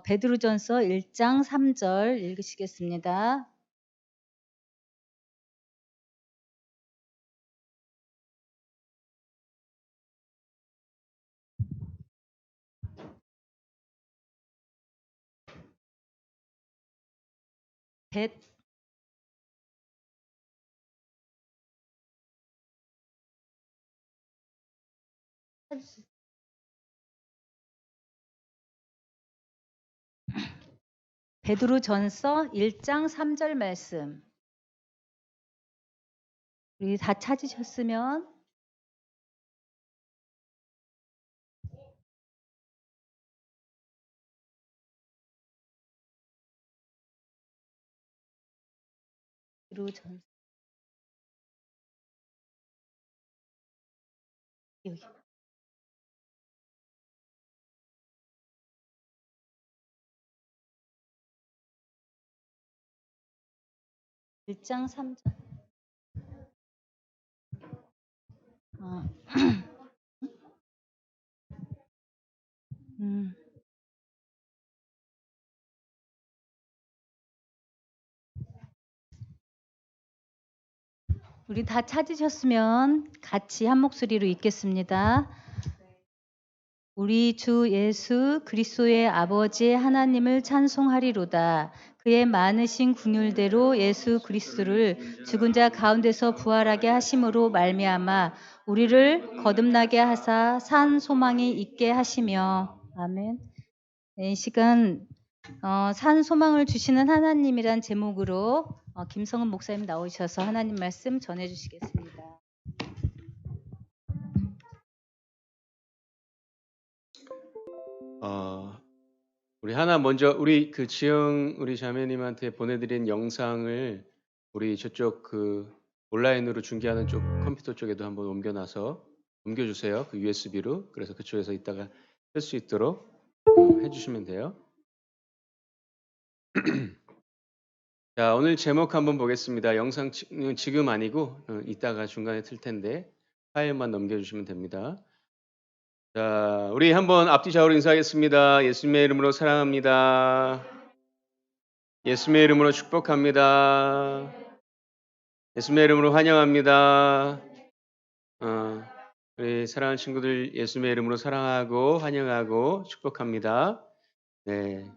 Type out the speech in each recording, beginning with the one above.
베드로전서 1장 3절 읽으시겠습니다. 베드로전서 1장 3절 말씀. 우리 다 찾으셨으면 베드로전서 여기 1장 3절. 우리 다 찾으셨으면 같이 한 목소리로 읽겠습니다. 우리 주 예수 그리스도의 아버지 하나님을 찬송하리로다. 그의 많으신 긍휼대로 예수 그리스도를 죽은 자 가운데서 부활하게 하심으로 말미암아 우리를 거듭나게 하사 산 소망이 있게 하시며. 아멘. 이 시간 산 소망을 주시는 하나님이란 제목으로 김성은 목사님 나오셔서 하나님 말씀 전해주시겠습니다. 우리 하나 먼저 우리 그 지영 우리 자매님한테 보내드린 영상을 우리 저쪽 그 온라인으로 중계하는 쪽 컴퓨터 쪽에도 한번 옮겨주세요. 그 USB로. 그래서 그쪽에서 이따가 쓸 수 있도록 해주시면 돼요. 자, 오늘 제목 한번 보겠습니다. 영상 지금 아니고 이따가 중간에 틀 텐데 파일만 넘겨주시면 됩니다. 자, 우리 한번 앞뒤 좌우로 인사하겠습니다. 예수님의 이름으로 사랑합니다. 예수님의 이름으로 축복합니다. 예수님의 이름으로 환영합니다. 우리 사랑하는 친구들 예수님의 이름으로 사랑하고 환영하고 축복합니다. 네,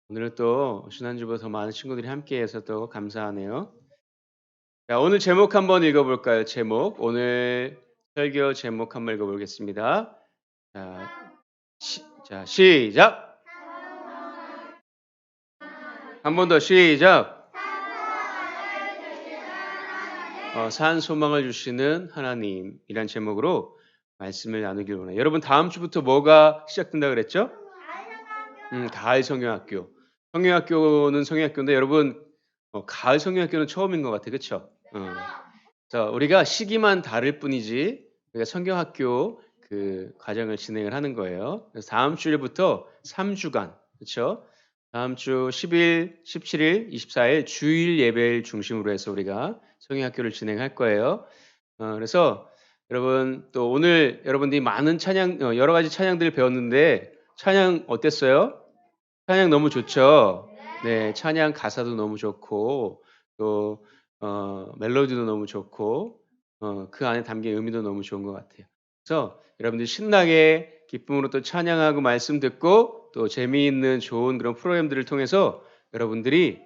오늘 또 지난주보다 더 많은 친구들이 함께해서 또 감사하네요. 자, 오늘 제목 한번 읽어볼까요? 제목 오늘 설교 제목 한번 읽어보겠습니다. 자, 시작. 한 번 더 시작. 산 소망을 주시는 하나님이란 제목으로 말씀을 나누길 원해요. 여러분 다음 주부터 뭐가 시작된다 그랬죠? 가을 성경학교. 성경학교는 성경학교인데 여러분 가을 성경학교는 처음인 것 같아요. 그렇죠? 자, 우리가 시기만 다를 뿐이지 우리가 성경학교 그 과정을 진행을 하는 거예요. 그래서 다음 주일부터 3주간 그렇죠? 다음 주 10일, 17일, 24일 주일 예배를 중심으로 해서 우리가 성경학교를 진행할 거예요. 그래서 여러분 또 오늘 여러분들이 많은 찬양 여러 가지 찬양들을 배웠는데 찬양 어땠어요? 찬양 너무 좋죠. 네, 찬양 가사도 너무 좋고 또 멜로디도 너무 좋고 그 안에 담긴 의미도 너무 좋은 것 같아요. 그래서 여러분들 신나게 기쁨으로 또 찬양하고 말씀 듣고 또 재미있는 좋은 그런 프로그램들을 통해서 여러분들이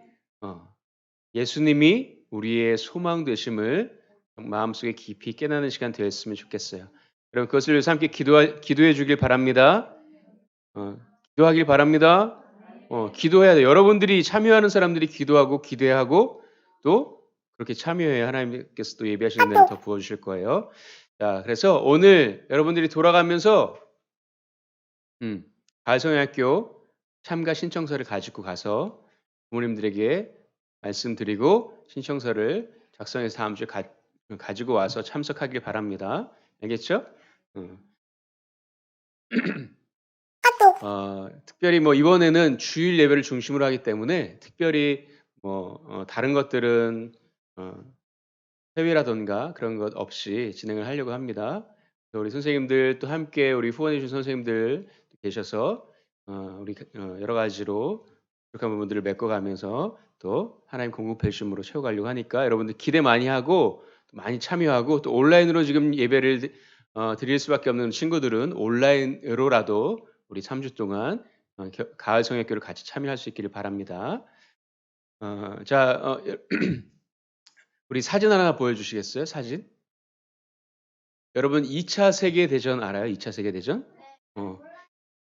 예수님이 우리의 소망 되심을 마음속에 깊이 깨닫는 시간 되었으면 좋겠어요. 여러분 그것을 위해서 함께 기도해 주길 바랍니다. 기도하길 바랍니다. 기도해야 돼요. 여러분들이 참여하는 사람들이 기도하고 기대하고 또 그렇게 참여해야 하나님께서 또 예배하시는 날 더 부어주실 거예요. 자, 그래서 오늘 여러분들이 돌아가면서 가을성경학교 참가 신청서를 가지고 가서 부모님들에게 말씀드리고 신청서를 작성해서 다음 주에 가지고 와서 참석하길 바랍니다. 알겠죠? 특별히 뭐 이번에는 주일 예배를 중심으로 하기 때문에 특별히 뭐 다른 것들은 회의라던가 그런 것 없이 진행을 하려고 합니다. 우리 선생님들 또 함께 우리 후원해 주신 선생님들 계셔서 우리 여러 가지로 부족한 부분들을 메꿔가면서 또 하나님 공급 배심으로 채워가려고 하니까 여러분들 기대 많이 하고 많이 참여하고 또 온라인으로 지금 예배를 드릴 수밖에 없는 친구들은 온라인으로라도 우리 3주 동안 가을 성역교를 같이 참여할 수 있기를 바랍니다. 우리 사진 하나 보여주시겠어요? 사진? 여러분 2차 세계대전 알아요? 2차 세계대전?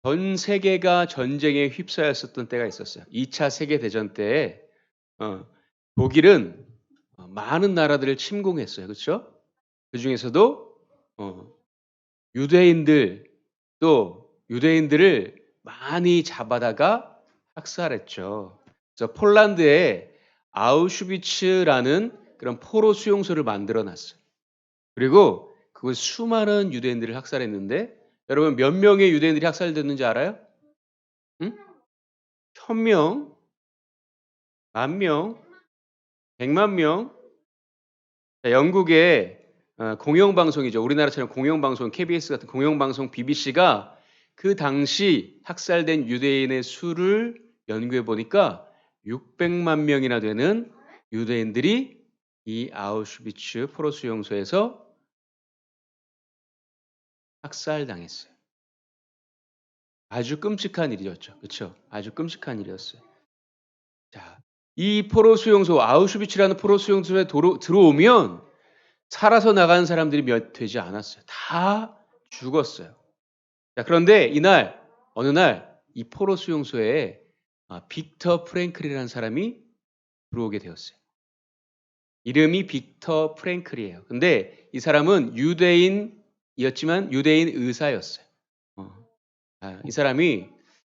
전 세계가 전쟁에 휩싸였었던 때가 있었어요. 2차 세계대전 때 독일은 많은 나라들을 침공했어요. 그렇죠? 그 중에서도 유대인들을 많이 잡아다가 학살했죠. 그래서 폴란드에 아우슈비츠라는 그런 포로 수용소를 만들어 놨어요. 그리고 그걸 수많은 유대인들을 학살했는데 여러분 몇 명의 유대인들이 학살됐는지 알아요? 1000명, 10,000명, 100만 명. 영국의 공영방송이죠. 우리나라처럼 공영방송, KBS 같은 공영방송 BBC가 그 당시 학살된 유대인의 수를 연구해 보니까 600만 명이나 되는 유대인들이 이 아우슈비츠 포로 수용소에서 학살당했어요. 아주 끔찍한 일이었죠. 그렇죠? 아주 끔찍한 일이었어요. 자, 이 포로 수용소, 아우슈비츠라는 포로 수용소에 들어오면 살아서 나가는 사람들이 몇 되지 않았어요. 다 죽었어요. 자, 그런데 어느 날 이 포로 수용소에 빅터 프랭클이라는 사람이 들어오게 되었어요. 이름이 빅터 프랭클이에요. 근데 이 사람은 유대인이었지만 유대인 의사였어요. 이 사람이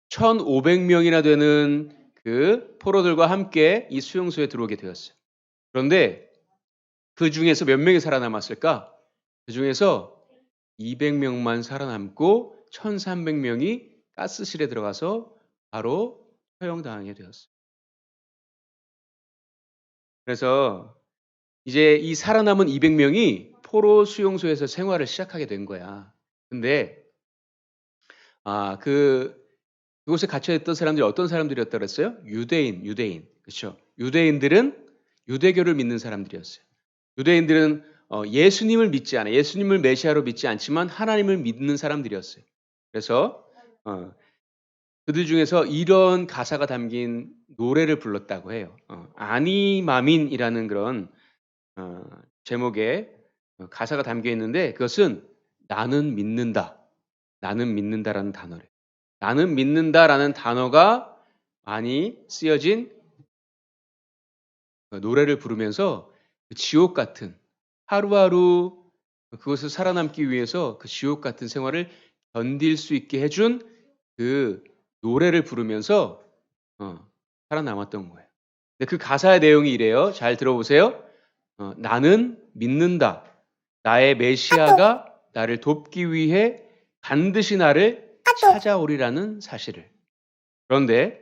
1,500명이나 되는 그 포로들과 함께 이 수용소에 들어오게 되었어요. 그런데 그 중에서 몇 명이 살아남았을까? 그 중에서 200명만 살아남고 1,300명이 가스실에 들어가서 바로 처형당하게 되었어요. 그래서 이제 이 살아남은 200명이 포로 수용소에서 생활을 시작하게 된 거야. 근데 그곳에 갇혀 있던 사람들이 어떤 사람들이었다 그랬어요? 유대인. 그렇죠? 유대인들은 유대교를 믿는 사람들이었어요. 유대인들은 예수님을 믿지 않아요. 예수님을 메시아로 믿지 않지만 하나님을 믿는 사람들이었어요. 그래서 그들 중에서 이런 가사가 담긴 노래를 불렀다고 해요. 아니마민이라는 그런 제목의 가사가 담겨 있는데 그것은 나는 믿는다라는 단어래요. 나는 믿는다라는 단어가 많이 쓰여진 노래를 부르면서 그 지옥 같은 하루하루 그것을 살아남기 위해서 그 지옥 같은 생활을 견딜 수 있게 해준 그 노래를 부르면서 살아남았던 거예요. 근데 그 가사의 내용이 이래요. 잘 들어보세요. 나는 믿는다. 나의 메시아가 나를 돕기 위해 반드시 나를 찾아오리라는 사실을. 그런데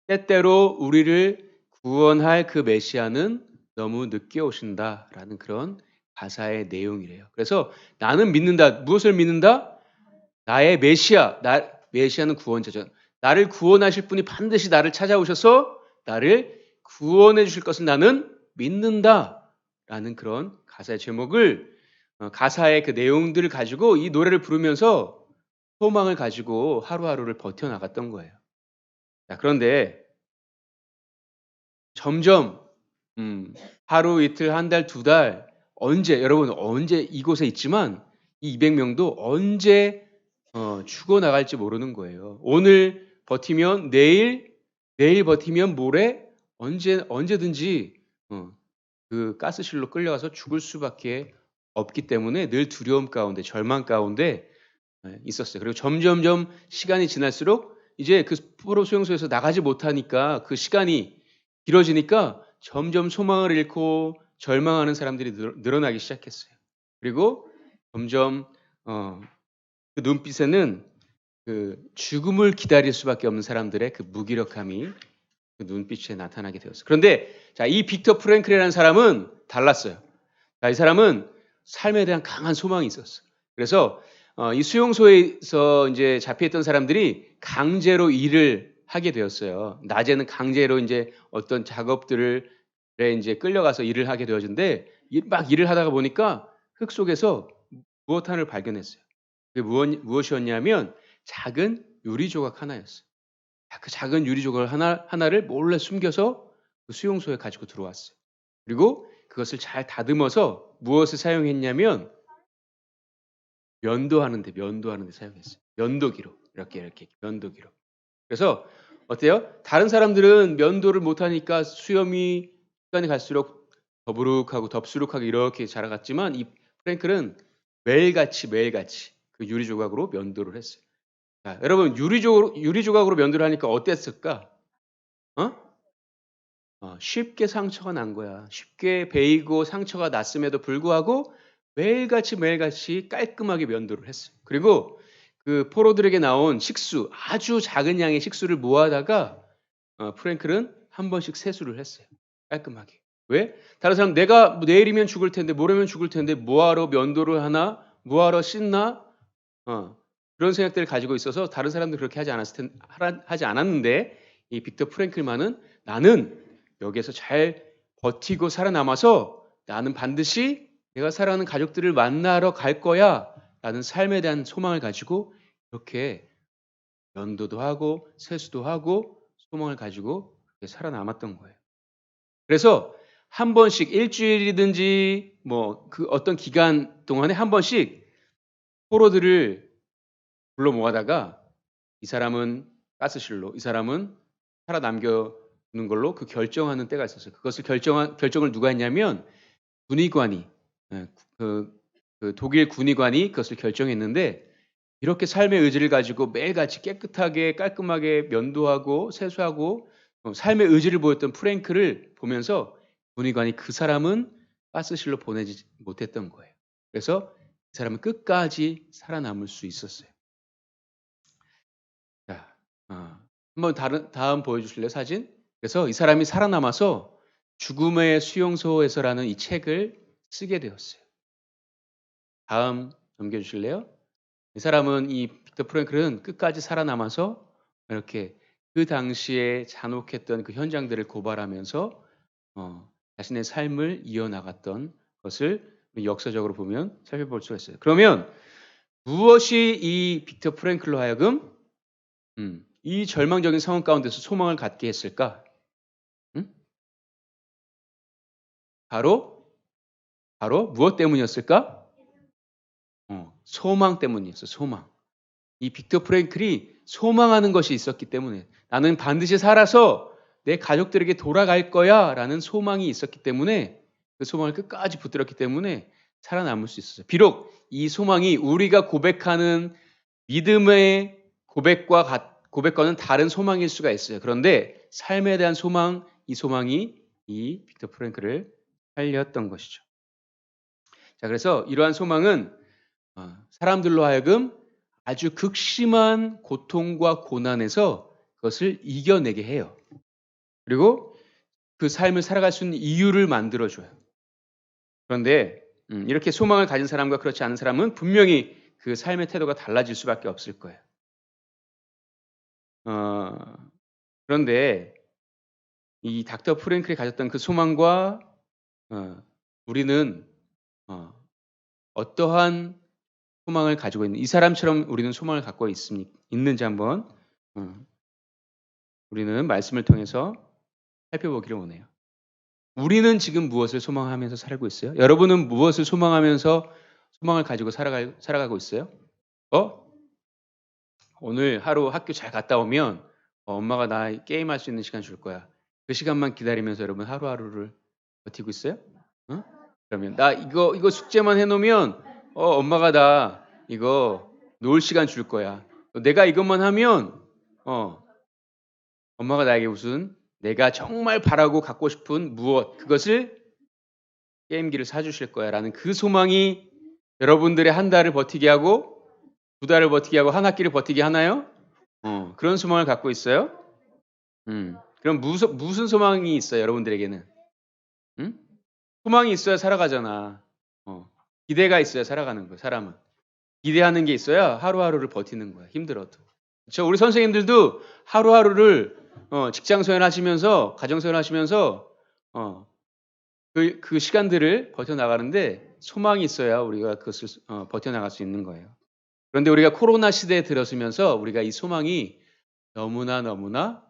때때로 우리를 구원할 그 메시아는 너무 늦게 오신다라는 그런 가사의 내용이래요. 그래서 나는 믿는다. 무엇을 믿는다? 나의 메시아는 구원자죠. 나를 구원하실 분이 반드시 나를 찾아오셔서 나를 구원해 주실 것을 나는 믿는다라는 그런 가사의 제목을 가사의 그 내용들을 가지고 이 노래를 부르면서 소망을 가지고 하루하루를 버텨나갔던 거예요. 자, 그런데 점점 하루 이틀 한 달 두 달 여러분 언제 이곳에 있지만 이 200명도 언제 죽어나갈지 모르는 거예요. 오늘 버티면 내일 버티면 모레 언제든지 그 가스실로 끌려가서 죽을 수밖에 없기 때문에 늘 두려움 가운데 절망 가운데 있었어요. 그리고 점점점 시간이 지날수록 이제 그 포로 수용소에서 나가지 못하니까 그 시간이 길어지니까 점점 소망을 잃고 절망하는 사람들이 늘어나기 시작했어요. 그리고 점점 그 눈빛에는 그 죽음을 기다릴 수밖에 없는 사람들의 그 무기력함이 그 눈빛에 나타나게 되었어요. 그런데 이 빅터 프랭클이라는 사람은 달랐어요. 이 사람은 삶에 대한 강한 소망이 있었어요. 그래서 이 수용소에서 이제 잡혀있던 사람들이 강제로 일을 하게 되었어요. 낮에는 강제로 이제 어떤 작업들을 이제 끌려가서 일을 하게 되어진데 막 일을 하다가 보니까 흙 속에서 무엇 하나를 발견했어요. 그게 무엇이었냐면 작은 유리 조각 하나였어요. 그 작은 유리 조각 하나를 몰래 숨겨서 그 수용소에 가지고 들어왔어요. 그리고 그것을 잘 다듬어서 무엇을 사용했냐면 면도하는 데 사용했어요. 면도기로. 이렇게 면도기로. 그래서 어때요? 다른 사람들은 면도를 못 하니까 수염이 시간이 갈수록 더부룩하고 덥수룩하게 이렇게 자라갔지만 이 프랭클은 매일같이 그 유리 조각으로 면도를 했어요. 자, 여러분 유리 조각으로 면도를 하니까 어땠을까? 쉽게 상처가 난 거야. 쉽게 베이고 상처가 났음에도 불구하고 매일같이 깔끔하게 면도를 했어요. 그리고 그 포로들에게 나온 식수, 아주 작은 양의 식수를 모아다가 프랭클은 한 번씩 세수를 했어요. 깔끔하게. 왜? 다른 사람 내가 내일이면 죽을 텐데 모레면 죽을 텐데 뭐하러 면도를 하나? 뭐하러 씻나? 그런 생각들을 가지고 있어서 다른 사람들 그렇게 하지 않았는데 이 빅터 프랭클만은 나는 여기에서 잘 버티고 살아남아서 나는 반드시 내가 사랑하는 가족들을 만나러 갈 거야 라는 삶에 대한 소망을 가지고 이렇게 면도도 하고 세수도 하고 소망을 가지고 그렇게 살아남았던 거예요. 그래서 한 번씩 일주일이든지 뭐 그 어떤 기간 동안에 한 번씩 포로들을 불러 모아다가 이 사람은 가스실로, 이 사람은 살아남겨두는 걸로 그 결정하는 때가 있었어요. 그것을 결정을 누가 했냐면 군의관이, 그 독일 군의관이 그것을 결정했는데 이렇게 삶의 의지를 가지고 매일같이 깨끗하게 깔끔하게 면도하고 세수하고 삶의 의지를 보였던 프랭크를 보면서 군의관이 그 사람은 가스실로 보내지 못했던 거예요. 그래서 그 사람은 끝까지 살아남을 수 있었어요. 자, 한번 다음 보여주실래요, 사진? 그래서 이 사람이 살아남아서 죽음의 수용소에서라는 이 책을 쓰게 되었어요. 다음 넘겨주실래요? 이 사람은 이 빅터 프랭클은 끝까지 살아남아서 이렇게 그 당시에 잔혹했던 그 현장들을 고발하면서 자신의 삶을 이어나갔던 것을 역사적으로 보면 살펴볼 수가 있어요. 그러면 무엇이 이 빅터 프랭클로 하여금 이 절망적인 상황 가운데서 소망을 갖게 했을까? 바로 무엇 때문이었을까? 소망 때문이었어. 소망. 이 빅터 프랭클이 소망하는 것이 있었기 때문에 나는 반드시 살아서 내 가족들에게 돌아갈 거야 라는 소망이 있었기 때문에 그 소망을 끝까지 붙들었기 때문에 살아남을 수 있었어요. 비록 이 소망이 우리가 고백하는 믿음의 고백과는 다른 소망일 수가 있어요. 그런데 삶에 대한 소망, 이 소망이 이 빅터 프랭클을 살렸던 것이죠. 자, 그래서 이러한 소망은 사람들로 하여금 아주 극심한 고통과 고난에서 그것을 이겨내게 해요. 그리고 그 삶을 살아갈 수 있는 이유를 만들어줘요. 그런데 이렇게 소망을 가진 사람과 그렇지 않은 사람은 분명히 그 삶의 태도가 달라질 수밖에 없을 거예요. 그런데 이 닥터 프랭클이 가졌던 그 소망과 우리는 어떠한 소망을 가지고 있는 이 사람처럼 우리는 소망을 갖고 있는지 한번 우리는 말씀을 통해서 살펴보기를 원해요. 우리는 지금 무엇을 소망하면서 살고 있어요? 여러분은 무엇을 소망하면서 소망을 가지고 살아가고 있어요? 오늘 하루 학교 잘 갔다 오면 엄마가 나 게임할 수 있는 시간 줄 거야. 그 시간만 기다리면서 여러분 하루하루를 버티고 있어요? 그러면 나 이거 숙제만 해놓으면 엄마가 나 이거 놀 시간 줄 거야. 내가 이것만 하면 엄마가 나에게 무슨 내가 정말 바라고 갖고 싶은 무엇 그것을 게임기를 사주실 거야 라는 그 소망이 여러분들의 한 달을 버티게 하고 두 달을 버티게 하고 한 학기를 버티게 하나요? 그런 소망을 갖고 있어요? 그럼 무슨 소망이 있어요 여러분들에게는? 소망이 있어야 살아가잖아. 기대가 있어야 살아가는 거예요 사람은. 기대하는 게 있어야 하루하루를 버티는 거야. 힘들어도. 그렇죠? 우리 선생님들도 하루하루를 직장 생활하시면서 가정 생활하시면서 그 시간들을 버텨나가는데 소망이 있어야 우리가 그것을 버텨나갈 수 있는 거예요. 그런데 우리가 코로나 시대에 들어서면서 우리가 이 소망이 너무나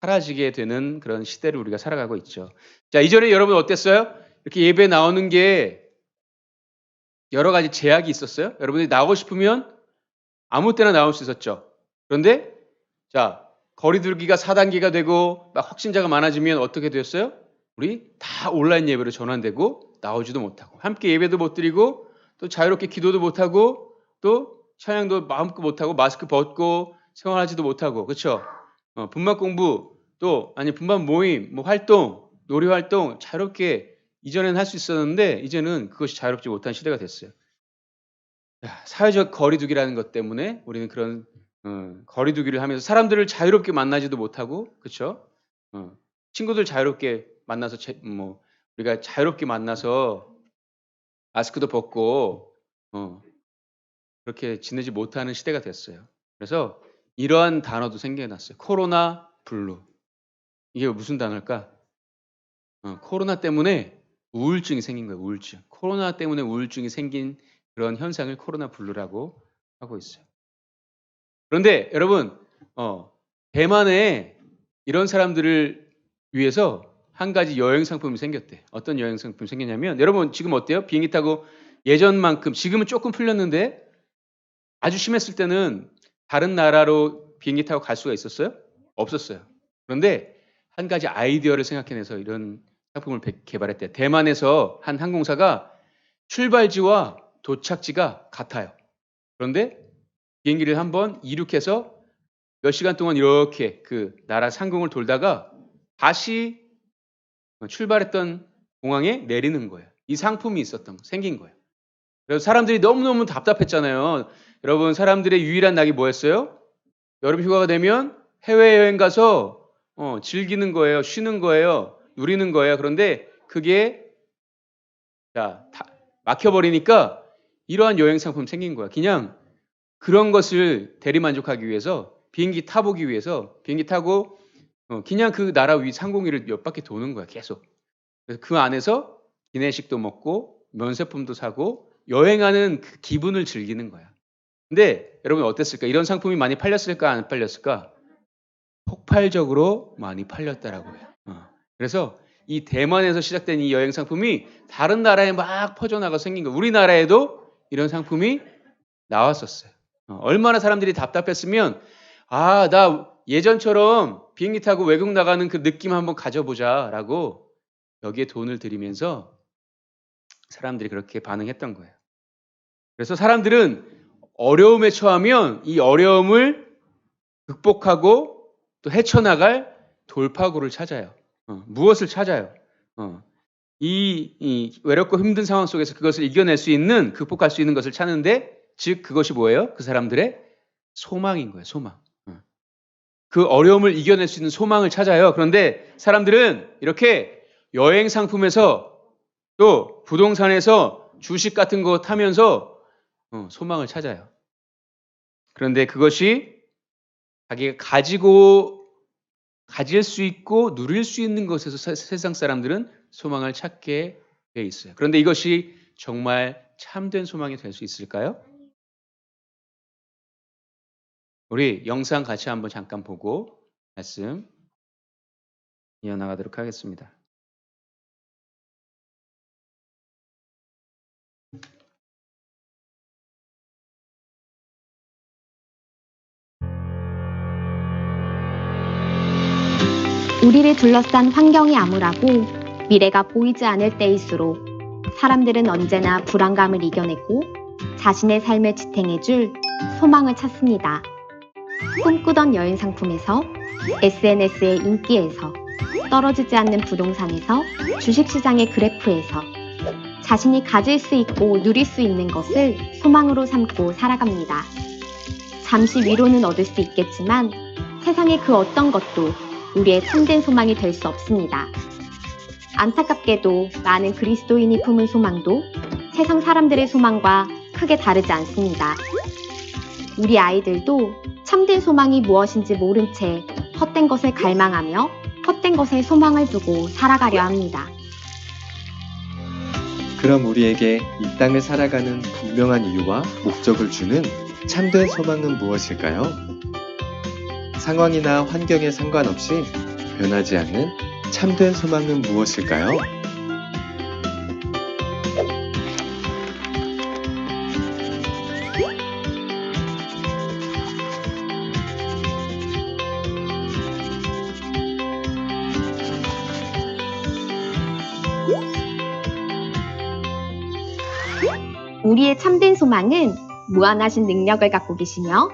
사라지게 되는 그런 시대를 우리가 살아가고 있죠. 자, 이전에 여러분 어땠어요? 이렇게 예배 나오는 게 여러 가지 제약이 있었어요? 여러분들이 나오고 싶으면 아무 때나 나올 수 있었죠. 그런데 자, 거리두기가 4단계가 되고 막 확진자가 많아지면 어떻게 되었어요? 우리 다 온라인 예배로 전환되고 나오지도 못하고 함께 예배도 못 드리고 또 자유롭게 기도도 못하고 또 찬양도 마음껏 못하고 마스크 벗고 생활하지도 못하고 그렇죠? 분만 공부 또 아니 분만 모임 뭐 활동 놀이 활동 자유롭게 이전에는 할 수 있었는데 이제는 그것이 자유롭지 못한 시대가 됐어요. 사회적 거리두기라는 것 때문에 우리는 그런 거리두기를 하면서 사람들을 자유롭게 만나지도 못하고 그렇죠? 친구들 자유롭게 만나서 우리가 자유롭게 만나서 마스크도 벗고 그렇게 지내지 못하는 시대가 됐어요. 그래서 이러한 단어도 생겨났어요. 코로나 블루. 이게 무슨 단어일까? 코로나 때문에 우울증이 생긴 거예요. 우울증. 코로나 때문에 우울증이 생긴 그런 현상을 코로나 블루라고 하고 있어요. 그런데 여러분 대만에 이런 사람들을 위해서 한 가지 여행 상품이 생겼대. 어떤 여행 상품이 생겼냐면 여러분 지금 어때요? 비행기 타고 예전만큼 지금은 조금 풀렸는데 아주 심했을 때는 다른 나라로 비행기 타고 갈 수가 있었어요? 없었어요. 그런데 한 가지 아이디어를 생각해내서 이런 상품을 개발했대요. 대만에서 한 항공사가 출발지와 도착지가 같아요. 그런데 비행기를 한번 이륙해서 몇 시간 동안 이렇게 그 나라 상공을 돌다가 다시 출발했던 공항에 내리는 거예요. 이 상품이 생긴 거예요. 그래서 사람들이 너무너무 답답했잖아요. 여러분 사람들의 유일한 낙이 뭐였어요? 여름 휴가가 되면 해외여행 가서 즐기는 거예요. 쉬는 거예요. 누리는 거예요. 그런데 그게 막혀버리니까 이러한 여행 상품 생긴 거야. 그냥 그런 것을 대리만족하기 위해서 비행기 타보기 위해서 비행기 타고 그냥 그 나라 위 상공위를 몇 바퀴 도는 거야. 계속. 그래서 그 안에서 기내식도 먹고 면세품도 사고 여행하는 그 기분을 즐기는 거야. 근데 여러분 어땠을까? 이런 상품이 많이 팔렸을까? 안 팔렸을까? 폭발적으로 많이 팔렸다라고요. 그래서 이 대만에서 시작된 이 여행 상품이 다른 나라에 막 퍼져나가서 생긴 거예요. 우리나라에도 이런 상품이 나왔었어요. 얼마나 사람들이 답답했으면 나 예전처럼 비행기 타고 외국 나가는 그 느낌 한번 가져보자라고 여기에 돈을 들이면서 사람들이 그렇게 반응했던 거예요. 그래서 사람들은 어려움에 처하면 이 어려움을 극복하고 또 헤쳐나갈 돌파구를 찾아요. 무엇을 찾아요? 이 외롭고 힘든 상황 속에서 그것을 이겨낼 수 있는, 극복할 수 있는 것을 찾는데, 즉 그것이 뭐예요? 그 사람들의 소망인 거예요. 소망. 그 어려움을 이겨낼 수 있는 소망을 찾아요. 그런데 사람들은 이렇게 여행 상품에서 또 부동산에서 주식 같은 거 타면서 소망을 찾아요. 그런데 그것이 자기가 가질 수 있고 누릴 수 있는 것에서 세상 사람들은 소망을 찾게 돼 있어요. 그런데 이것이 정말 참된 소망이 될 수 있을까요? 우리 영상 같이 한번 잠깐 보고 말씀 이어나가도록 하겠습니다. 우리를 둘러싼 환경이 암울하고 미래가 보이지 않을 때일수록 사람들은 언제나 불안감을 이겨내고 자신의 삶을 지탱해줄 소망을 찾습니다. 꿈꾸던 여행 상품에서 SNS의 인기에서 떨어지지 않는 부동산에서 주식시장의 그래프에서 자신이 가질 수 있고 누릴 수 있는 것을 소망으로 삼고 살아갑니다. 잠시 위로는 얻을 수 있겠지만 세상의 그 어떤 것도 우리의 참된 소망이 될 수 없습니다. 안타깝게도 많은 그리스도인이 품은 소망도 세상 사람들의 소망과 크게 다르지 않습니다. 우리 아이들도 참된 소망이 무엇인지 모른 채 헛된 것을 갈망하며 헛된 것에 소망을 두고 살아가려 합니다. 그럼 우리에게 이 땅을 살아가는 분명한 이유와 목적을 주는 참된 소망은 무엇일까요? 상황이나 환경에 상관없이 변하지 않는 참된 소망은 무엇일까요? 우리의 참된 소망은 무한하신 능력을 갖고 계시며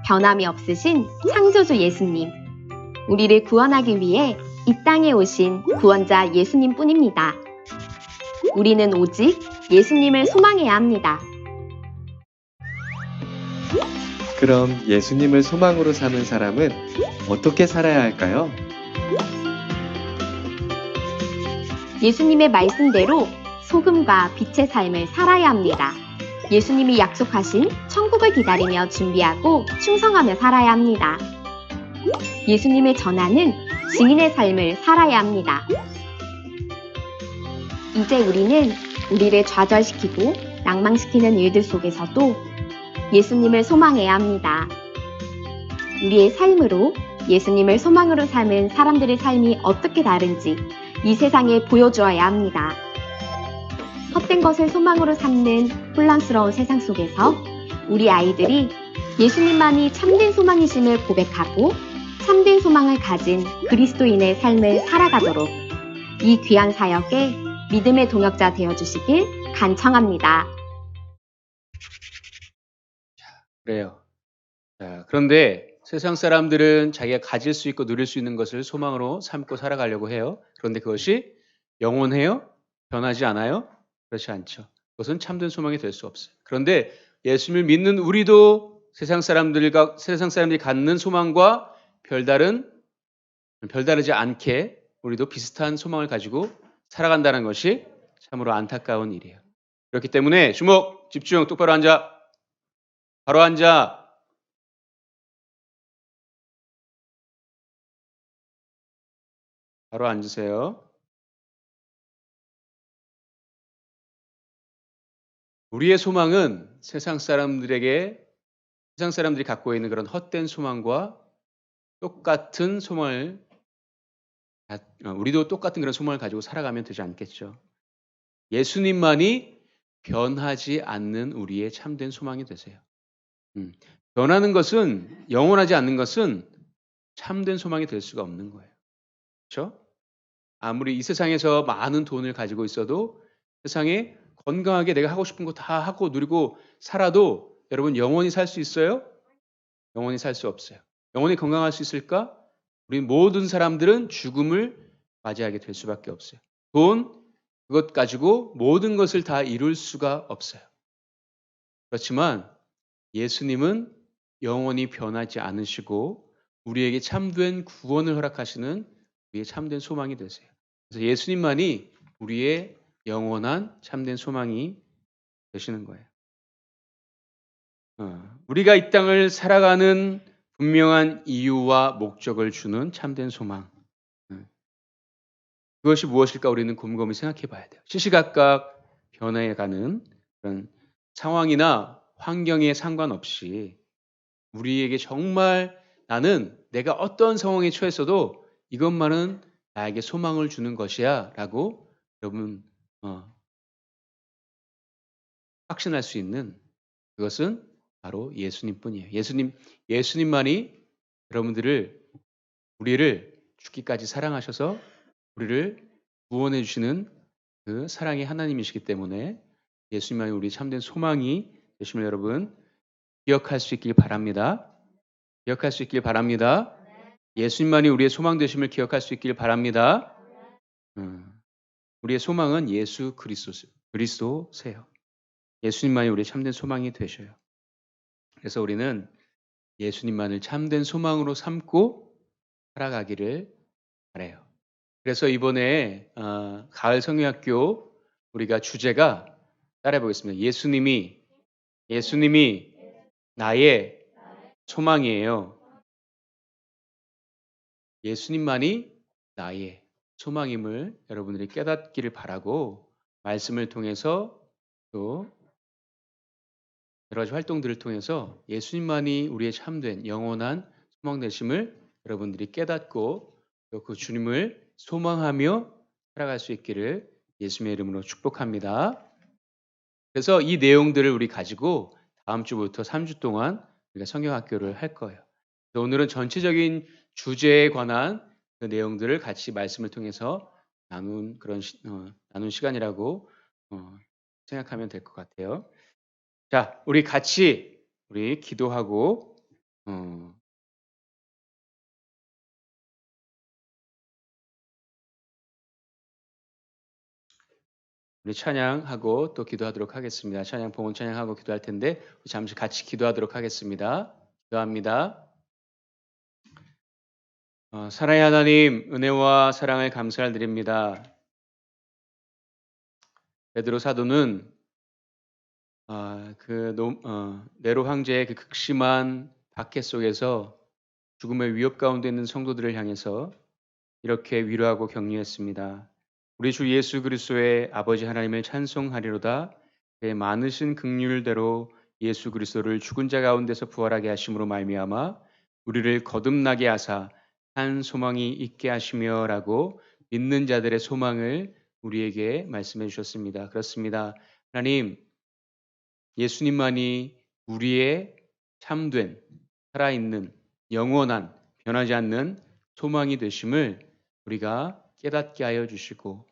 변함이 없으신 창조주 예수님, 우리를 구원하기 위해 이 땅에 오신 구원자 예수님 뿐입니다. 우리는 오직 예수님을 소망해야 합니다. 그럼 예수님을 소망으로 사는 사람은 어떻게 살아야 할까요? 예수님의 말씀대로 소금과 빛의 삶을 살아야 합니다. 예수님이 약속하신 천국을 기다리며 준비하고 충성하며 살아야 합니다. 예수님을 전하는 증인의 삶을 살아야 합니다. 이제 우리는 우리를 좌절시키고 낭망시키는 일들 속에서도 예수님을 소망해야 합니다. 우리의 삶으로 예수님을 소망으로 사는 사람들의 삶이 어떻게 다른지 이 세상에 보여주어야 합니다. 헛된 것을 소망으로 삼는 혼란스러운 세상 속에서 우리 아이들이 예수님만이 참된 소망이심을 고백하고 참된 소망을 가진 그리스도인의 삶을 살아가도록 이 귀한 사역에 믿음의 동역자 되어주시길 간청합니다. 그래요. 자, 그런데 세상 사람들은 자기가 가질 수 있고 누릴 수 있는 것을 소망으로 삼고 살아가려고 해요. 그런데 그것이 영원해요? 변하지 않아요? 그렇지 않죠. 그것은 참된 소망이 될 수 없어요. 그런데 예수님을 믿는 우리도 세상 사람들이 갖는 소망과 별다르지 않게 우리도 비슷한 소망을 가지고 살아간다는 것이 참으로 안타까운 일이에요. 그렇기 때문에 주목, 집중, 똑바로 앉아. 바로 앉아. 바로 앉으세요. 우리의 소망은 세상 사람들이 갖고 있는 그런 헛된 소망과 똑같은 소망을 우리도 똑같은 그런 소망을 가지고 살아가면 되지 않겠죠. 예수님만이 변하지 않는 우리의 참된 소망이 되세요. 변하는 것은 영원하지 않는 것은 참된 소망이 될 수가 없는 거예요. 그렇죠? 아무리 이 세상에서 많은 돈을 가지고 있어도 세상에 건강하게 내가 하고 싶은 거 다 하고 누리고 살아도 여러분 영원히 살 수 있어요? 영원히 살 수 없어요. 영원히 건강할 수 있을까? 우리 모든 사람들은 죽음을 맞이하게 될 수밖에 없어요. 그것 가지고 모든 것을 다 이룰 수가 없어요. 그렇지만 예수님은 영원히 변하지 않으시고 우리에게 참된 구원을 허락하시는 우리의 참된 소망이 되세요. 그래서 예수님만이 우리의 영원한 참된 소망이 되시는 거예요. 우리가 이 땅을 살아가는 분명한 이유와 목적을 주는 참된 소망. 그것이 무엇일까 우리는 곰곰이 생각해 봐야 돼요. 시시각각 변해가는 그런 상황이나 환경에 상관없이 우리에게 정말 나는 내가 어떤 상황에 처했어도 이것만은 나에게 소망을 주는 것이야 라고 여러분 확신할 수 있는 그것은 바로 예수님뿐이에요. 예수님만이 우리를 죽기까지 사랑하셔서 우리를 구원해 주시는 그 사랑의 하나님이시기 때문에 예수님만이 우리 참된 소망이 되심을 여러분 기억할 수 있길 바랍니다. 기억할 수 있길 바랍니다. 예수님만이 우리의 소망 되심을 기억할 수 있길 바랍니다. 우리의 소망은 예수 그리스도세요. 예수님만이 우리의 참된 소망이 되셔요. 그래서 우리는 예수님만을 참된 소망으로 삼고 살아가기를 바라요. 그래서 이번에 가을 성경학교 우리가 주제가 따라해 보겠습니다. 예수님이 예수님이 나의 소망이에요. 예수님만이 나의 소망임을 여러분들이 깨닫기를 바라고 말씀을 통해서 또 여러 가지 활동들을 통해서 예수님만이 우리의 참된 영원한 소망 되심을 여러분들이 깨닫고 또 그 주님을 소망하며 살아갈 수 있기를 예수님의 이름으로 축복합니다. 그래서 이 내용들을 우리 가지고 다음 주부터 3주 동안 우리가 성경학교를 할 거예요. 오늘은 전체적인 주제에 관한 그 내용들을 같이 말씀을 통해서 나눈 나눈 시간이라고 생각하면 될 것 같아요. 자, 우리 같이 기도하고 우리 찬양하고 또 기도하도록 하겠습니다. 찬양 봉헌 찬양하고 기도할 텐데 잠시 같이 기도하도록 하겠습니다. 기도합니다. 사랑의 하나님, 은혜와 사랑을 감사를 드립니다. 베드로 사도는 네로 황제의 그 극심한 박해 속에서 죽음의 위협 가운데 있는 성도들을 향해서 이렇게 위로하고 격려했습니다. 우리 주 예수 그리스도의 아버지 하나님을 찬송하리로다. 그의 많으신 긍휼대로 예수 그리스도를 죽은 자 가운데서 부활하게 하심으로 말미암아 우리를 거듭나게 하사 한 소망이 있게 하시며라고 믿는 자들의 소망을 우리에게 말씀해 주셨습니다. 그렇습니다. 하나님, 예수님만이 우리의 참된 살아있는 영원한 변하지 않는 소망이 되심을 우리가 깨닫게 하여 주시고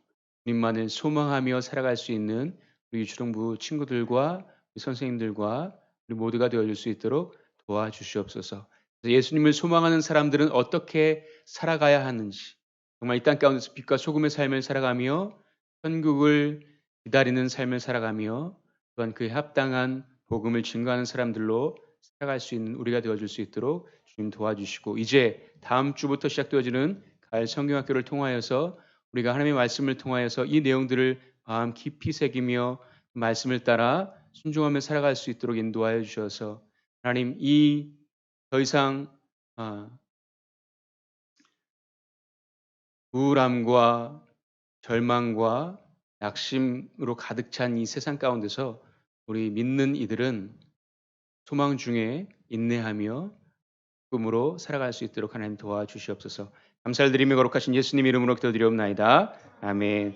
주님만을 소망하며 살아갈 수 있는 우리 유초동부 친구들과 우리 선생님들과 우리 모두가 되어줄 수 있도록 도와주시옵소서. 예수님을 소망하는 사람들은 어떻게 살아가야 하는지, 정말 이 땅 가운데서 빛과 소금의 삶을 살아가며 천국을 기다리는 삶을 살아가며 또한 그에 합당한 복음을 증거하는 사람들로 살아갈 수 있는 우리가 되어줄 수 있도록 주님 도와주시고, 이제 다음 주부터 시작되어지는 가을 성경학교를 통하여서 우리가 하나님의 말씀을 통하여서 이 내용들을 마음 깊이 새기며 말씀을 따라 순종하며 살아갈 수 있도록 인도하여 주셔서 하나님, 이 더 이상 우울함과 절망과 낙심으로 가득 찬 이 세상 가운데서 우리 믿는 이들은 소망 중에 인내하며 꿈으로 살아갈 수 있도록 하나님 도와주시옵소서. 감사를 드리며 거룩하신 예수님 이름으로 기도드리옵나이다. 아멘.